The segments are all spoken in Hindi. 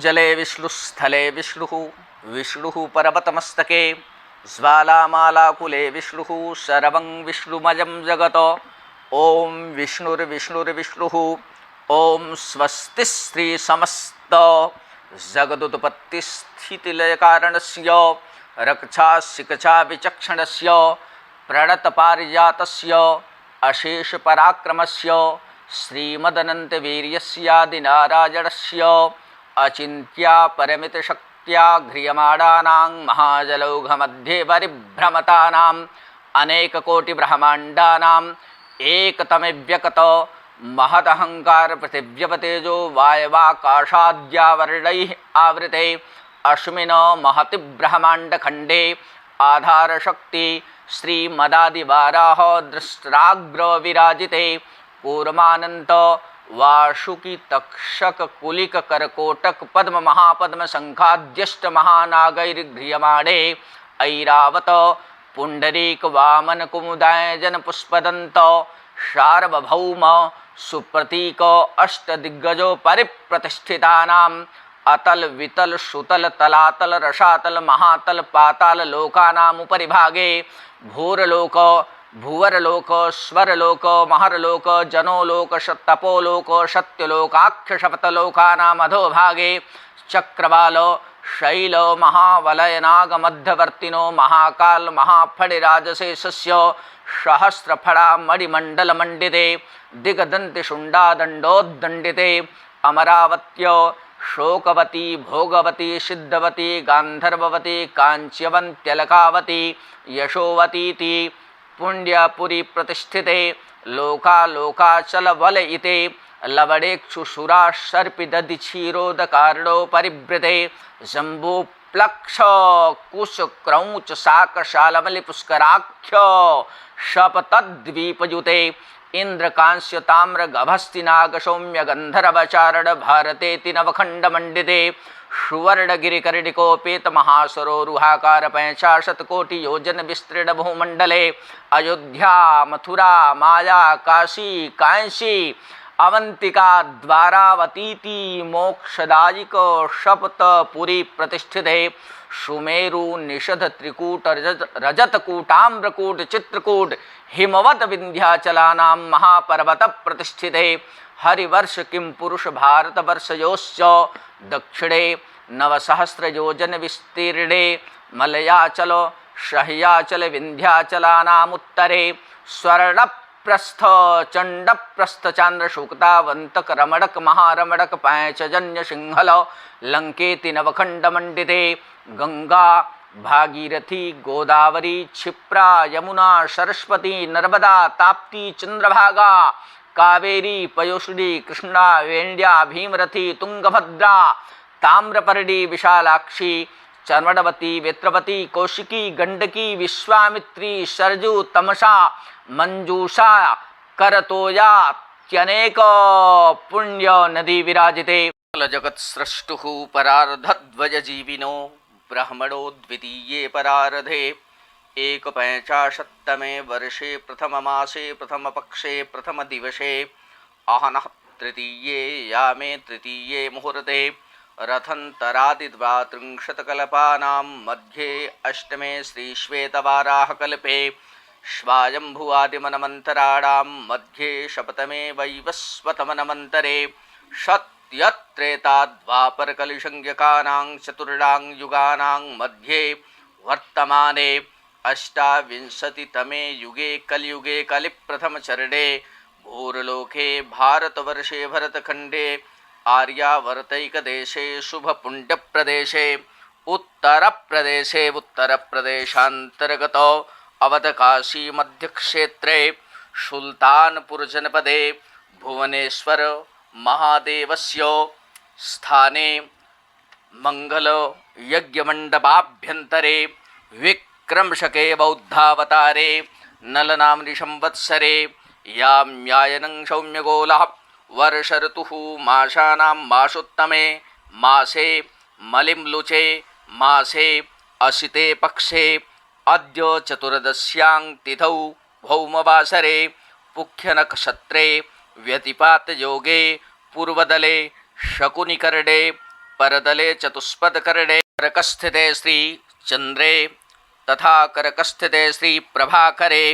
जले विष्णुस्थले विष्णुः विष्णुः पर्वतमस्तके ज्वालामालाकुले विष्णुः सर्वं विष्णुमयं जगत्। ओम विष्णुर्विष्णुर्विष्णुः। ओम स्वस्ति श्री समस्त जगदुत्पत्तिस्थितिलयकारणस्य रक्षाशिक्षा विचक्षणस्य प्रणतपारिजातस्य अशेषपराक्रमस्य श्रीमदनन्तवीर्यस्यादिनारायणस्य अचिन्त्या परमितशक्त्या घ्रियमाणानां महाजलौघमध्ये परिभ्रमतानाम् अनेककोटिब्रह्माण्डानाम् एकतमेव्यकत महदहंकार पृथिव्यवतेजो वायवाकाशाद्यावर्णैः आवृते अस्मिन् महति ब्रह्माण्डखण्डे आधारशक्ति श्रीमदादिवाराह दृष्ट्राग्र विराजिते कूर्मानन्त वासुकी तक्षक कुलिक करकोटक पद्म महापद्म संखाद्यष्ट महानागैर्घ्रियमाणे ऐरावत पुंडरीक वामन कुमुदाय जन पुष्पदंत सार्वभौम सुप्रतीक अष्टदिग्गजो परिप्रतिष्ठितानाम् अतल वितल सुतल तलातल रसातल महातल पाताल लोकानामुपरि भागे भूरलोक भुवरलोक स्वरलोक महरलोक जनोलोक तपोलोक सत्यलोकाख्यशपतलोकानाम् अधोभागे चक्रवाल शैल महावलयनाग मध्यवर्तिनो महाकाल महाफणिराजशेषस्य सहस्रफणा मणिमण्डलमण्डिते दिगदन्तिशुण्डादण्डोद्दण्डिते अमरावत्य शोकवती भोगवती सिद्धवती गान्धर्ववती काञ्च्यवन्त्यलकावती यशोवतीति पुण्यपुरी प्रतिष्ठिते लोकालोकाचलवलयिते लवडेक्षुसुरा सर्पिदधिक्षीरोदकारणो परिवृते जम्बूप्लक्ष कुशक्रौच शाकशालमलिपुष्कराख्य शपतद्वीपयुते इंद्रकांस्य ताम्र गभस्तिनाग सौम्य गंधर्वचारण भारतेति नवखंडमंडिते सुवर्णगिरिकर्णिकोपेत महासरोरुहाकार 65 कोटि योजन विस्तीर्ण भूमंडले अयोध्या मथुरा माया काशी कांसी अवंतिका द्वारावतीति मोक्षदायिक शपथपुरी प्रतिष्ठिते सुमेरु निषध त्रिकूट रजत कूटाम्रकूट चित्रकूट हिमवत विंध्याचलानां महापर्वत प्रतिष्ठिते हरिवर्ष किं पुरुष भारतवर्षयोश्च दक्षिणे नवसहस्रयोजन विस्तीर्णे मलयाचल सह्याचल विंध्याचलानामुत्तरे स्वर्णप्रस्थ चंडप्रस्थ चांद्र शुक्तावंतक रमणक महारमणक पैंचजन्य सिंहल लंकेति नवखंडमंडिते गंगा भागीरथी गोदावरी क्षिप्रा यमुना सरस्वती नर्मदा ताप्ती चंद्रभागा कावेरी पयोष्णी कृष्णा वेण्या भीमरथी तुंगभद्रा ताम्रपर्णी विशालाक्षी चर्मणवती वेत्रवती कौशिकी गंडकी विश्वामित्री सरजू तमसा मंजूषा करतोयात्यनेक पुण्य नदी विराजिते जगत्स्रष्टुः परार्धध्वजजीविनो ब्रह्मणो द्वितीये परार्धे 165तमे वर्षे प्रथममासे प्रथमपक्षे प्रथमदिवसे आहनः तृतीये यामे तृतीये मुहूर्ते रथन्तरादिद्वात्रिंशत्कल्पानां मध्ये अष्टमे श्रीश्वेतवाराहकल्पे स्वायम्भुवादिमन्वन्तराणां मध्ये सप्तमे वैवस्वतमन्वन्तरे सत्यत्रेताद्वापरकलिसंज्ञकानां चतुर्णां युगानां मध्ये वर्तमाने अष्टाविंशतितमे युगे कलियुगे कलिप्रथमचरणे भूर्लोके भारतवर्षे भरतखण्डे आर्यावर्तैकदेशे शुभपुण्यप्रदेशे उत्तरप्रदेशान्तर्गत अवधकाशी मध्यक्षेत्रे सुल्तानपुरजनपदे भुवनेश्वर महादेवस्य स्थाने मंगल यज्ञमण्डपाभ्यन्तरे विक्रमशके बौद्धावतारे नलनाम्नि संवत्सरे याम्यायनं सौम्यगोलः वर्षऋतुः मासानां मासोत्तमे मासे मलिम्लुचे मासे असिते पक्षे अद्य चतुर्दश्यां तिथौ भौमवासरे पुख्यनक्षत्रे व्यतिपातयोगे पूर्वदले शकुनिकर्णे परतले चतुष्पदकर्णे करकस्थिते श्री चंद्रे तथा करकस्थिते श्री प्रभाकरे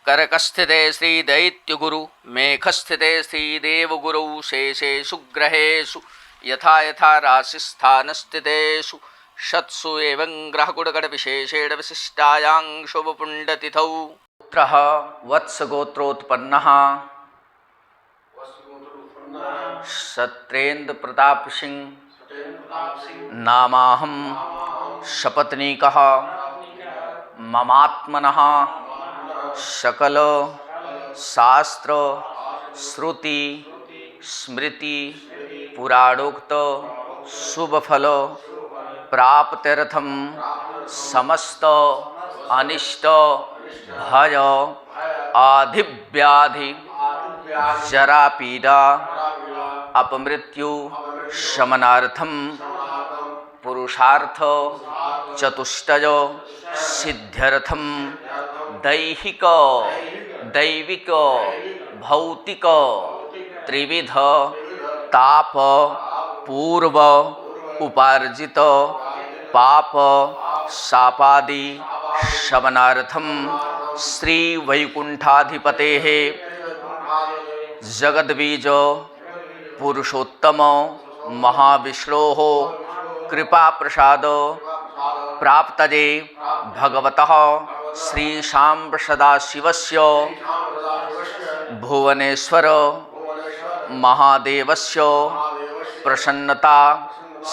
करकस्थिते श्री दैत्यगुरु मेघस्थिते श्री देवगुरौ शेषेषु ग्रहेषु यथा यथा राशिस्थानस्थितेषु शत्सु एवं ग्रहगुणगण विशेषेण विशिष्टायां शुभपुण्डतिथौ पुत्रः वत्सगोत्रोत्पन्नः सत्रेन्द्र प्रताप सिंह नामाहं शपथनीकः ममात्मनः सकल शास्त्र श्रुति स्मृति पुराणोक्त शुभफल प्राप्त्यर्थम समस्त अनिष्ट भय आधिव्याधि जरा पीड़ा अपमृत्यु शमनार्थम पुरुषार्थ चतुष्टय सिद्ध्यर्थम दैहिक दैविक भौतिक त्रिविध ताप पूर्व उपार्जित पाप शापादि शमनार्थम श्री वैकुंठाधिपतेः जगद्बीज पुरुषोत्तम महाविष्णोः कृपा प्रसाद प्राप्तये भगवतः श्री शाम्ब सदाशिवस्य भुवनेश्वर महादेवस्य प्रसन्नता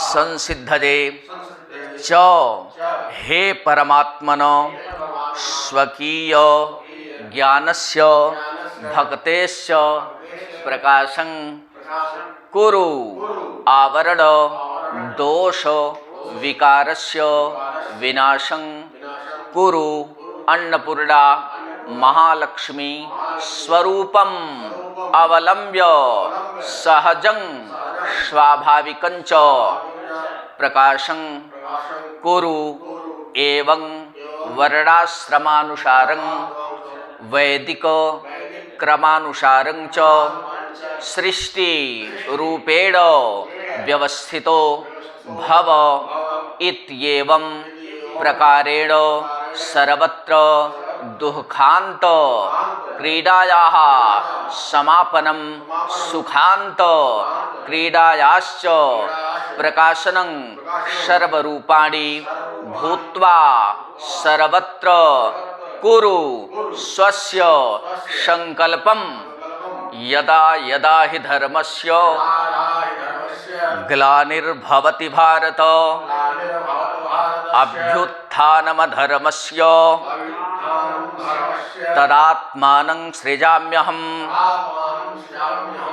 संसिद्धये च हे परमात्मन स्वकीय ज्ञानस्य भक्तेश्च प्रकाशं कुरु आवरण दोष विकारस्य विनाशं कुरु अन्नपूर्णा महालक्ष्मी स्वरूपम अवलंब्य सहजं स्वाभाविकंच प्रकाशं कुरु एवं वर्णाश्रमानुसारं वैदिक क्रमानुसारं च सृष्टि रूपेण व्यवस्थितो भव इत्येवं प्रकारेण सर्वत्र दुःखान्त क्रीडायाः समापनं सुखान्त क्रीडायाश्च प्रकाशनं सर्वरूपाणि भूत्वा सर्वत्र कुरु स्वस्य संकल्पं यदा यदा हि धर्मस्य ग्लानिर्भवति भारत अभ्युत्थानमधर्मस्य तदात्मानं सृजाम्यहं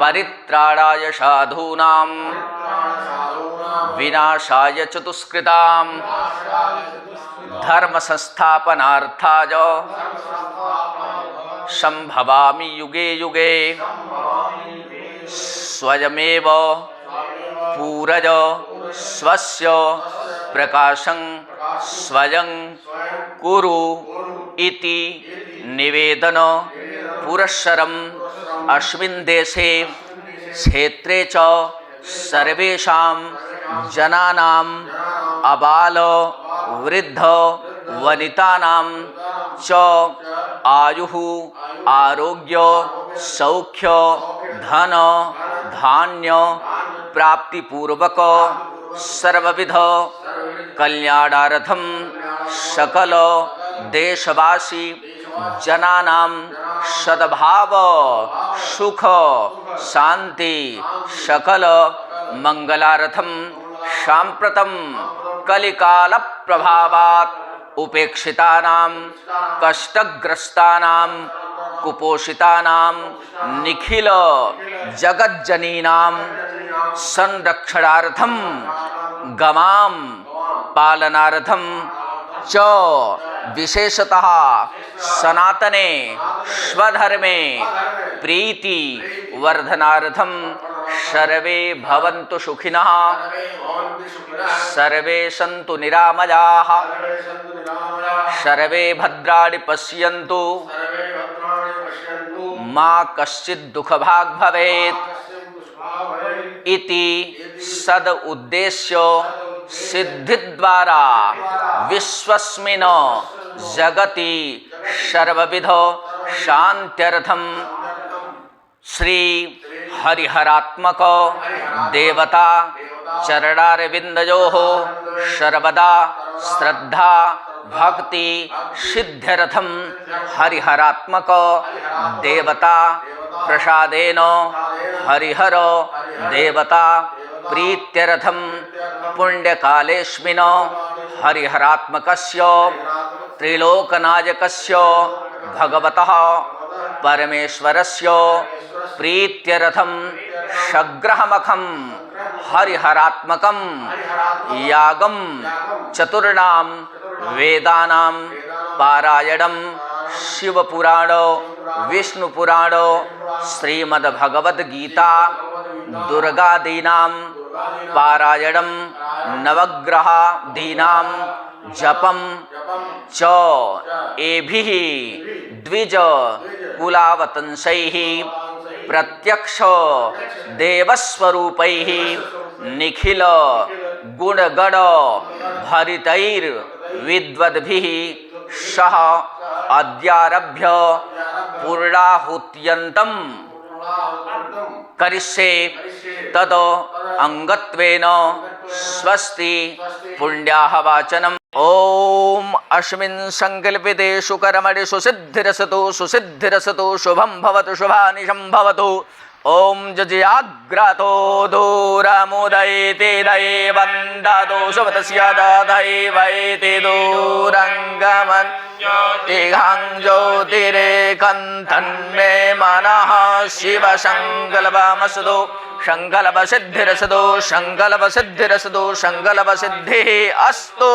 परित्राणाय साधूनां विनाशाय च दुष्कृतां धर्म संस्थापनार्थाय संभवामि युगे युगे स्वयमेव पूरय स्वस्य प्रकाशं स्वयं कुरु इति निवेदन पुरस्सरम् अस्मिन् देशे क्षेत्रे च सर्वेषां जनानाम् अबाल वृद्ध वनितानां च आयुः आरोग्य सौख्य धन धान्य प्राप्तिपूर्वक सर्वविध कल्याणार्थं सकल देशवासी जनानां सद्भाव सुख शांति सकल मंगलार्थं साम्प्रतं कलिकाल प्रभावात् उपेक्षितानां कष्टग्रस्तानां कुपोषितानां निखिल जगज्जनीनां संरक्षणार्थं गमां पालनार्थं च विशेषतः सनातने स्वधर्मे प्रीति वर्धनार्थं सर्वे भवन्तु सुखिनः सर्वे सन्तु निरामयाः सर्वे भद्राणि पश्यन्तु मा कश्चित् दुःखभाग् भवेत् इति सद उद्देश्य सिद्धि द्वारा विश्वस्मिन् जगति सर्वविध शांत्यर्थम श्री हरिहरात्मक देवता चरणारविंदयोः सर्वदा श्रद्धा भक्ति सिद्ध्यर्थम हरिहरात्मक देवता प्रसादेन हरिहर देवता प्रीत्यर्थम पुण्यकालेस्मिन् हरिहरात्मकस्य त्रिलोकनायकस्य भगवतः परमेश्वरस्य प्रीत्यर्थम सग्रहमखम हरिहरात्मकं यागम चतुर्णां वेदानां पारायणं शिवपुराण विष्णुपुराण श्रीमद्भगवद्गीता दुर्गादीनां पारायणं नवग्रहादीनां जपं च एभिः द्विज कुलावतंसैः प्रत्यक्ष देवस्वरूपैः निखिल गुणगण भरितैर विद्वद्भिः सह अद्यारभ्य पूर्णाहुत्यन्तं करिष्ये तद अंगत्वेन स्वस्ति पुण्याहवाचनम्। ओम अस्मिन् संकल्पिते सुकर्मणि सुसिद्धिरसतु शुभं भवतु शुभानि संभवतु। ओम जज्याग्रतो दूरमुदयति दैवन्दतो शुभतस्य दैवैति दूरङ्गमन् तिघां ज्योतिरेकं तन्मे मनः शिवसङ्कल्पमस्तु संकल्पसिद्धिरस्तु संकल्पसिद्धिः अस्तु।